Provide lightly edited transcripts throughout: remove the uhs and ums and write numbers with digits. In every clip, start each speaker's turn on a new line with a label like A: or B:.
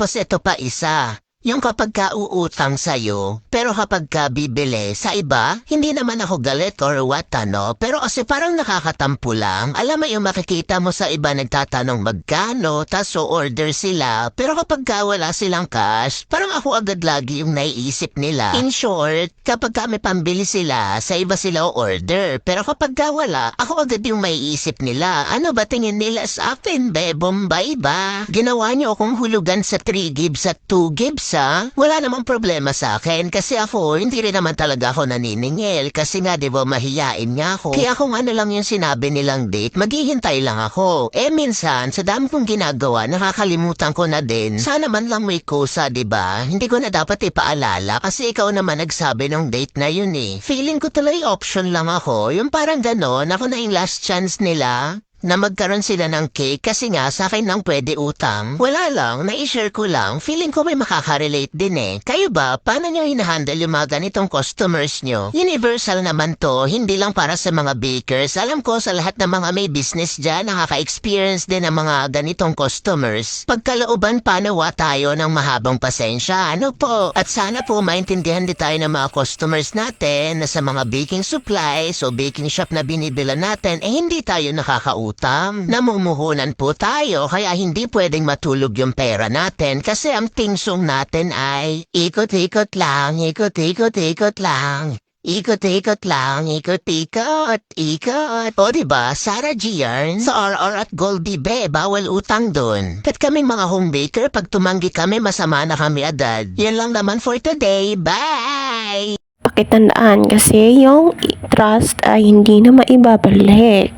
A: Tapos ito pa isa. Yung kapag ka uutang sa'yo, pero kapag ka bibili sa iba, hindi naman ako galit or what pero kasi parang nakakatampo lang. Alam mo yung makikita mo sa iba nagtatanong magkano, tas order sila, pero kapag ka wala silang cash, parang ako agad lagi yung naiisip nila. In short, kapag ka may pambili sila, sa iba sila order, pero kapag ka wala, ako agad yung maiisip nila. Ano ba tingin nila sa akin, be? Bombay ba? Ginawa niyo akong hulugan sa 3 gives at 2 gives wala namang problema sa akin kasi ako hindi rin naman talaga ako naniningil kasi nga diba mahiyain nga ako. Kaya kung ano lang yung sinabi nilang date, maghihintay lang ako. Minsan, sa dami kong ginagawa, nakakalimutan ko na din. Sana man lang may kusa, diba? Hindi ko na dapat ipaalala kasi ikaw naman nagsabi ng date na yun eh. Feeling ko tuloy option lang ako, yung parang ganon, ako na yung last chance nila na magkaroon sila ng cake kasi nga sa akin lang pwede utang. Wala lang, na-share ko lang. Feeling ko may makaka-relate din eh. Kayo ba, paano nyo hinahandle yung mga ganitong customers nyo? Universal naman to, hindi lang para sa mga bakers. Alam ko sa lahat ng mga may business dyan, nakaka-experience din ng mga ganitong customers. Pagkalooban pa nawa tayo ng mahabang pasensya, ano po? At sana po maintindihan din tayo ng mga customers natin na sa mga baking supplies o baking shop na binibila natin, hindi tayo nakakautang. Namumuhunan po tayo kaya hindi pwedeng matulog yung pera natin kasi ang tingsong natin ay ikot-ikot lang, ikot-ikot-ikot lang. Ikot-ikot lang, ikot-ikot, ikot. O diba, Sarah G. Yarn? Sa RR at Goldie Be, bawal utang dun. At kaming mga home baker, pag tumanggi kami, masama na kami agad. Yan lang naman for today. Bye!
B: Pakitandaan kasi yung trust ay hindi na maibabalik.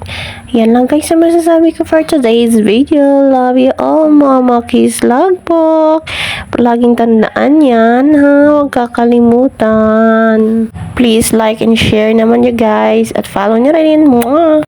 B: Yan lang guys ang masasabi ko for today's video. Love you all, Mama Kiss Logbook. Palaging tandaan yan ha, huwag kakalimutan. Please like and share naman you guys at follow nyo rin. Mwah!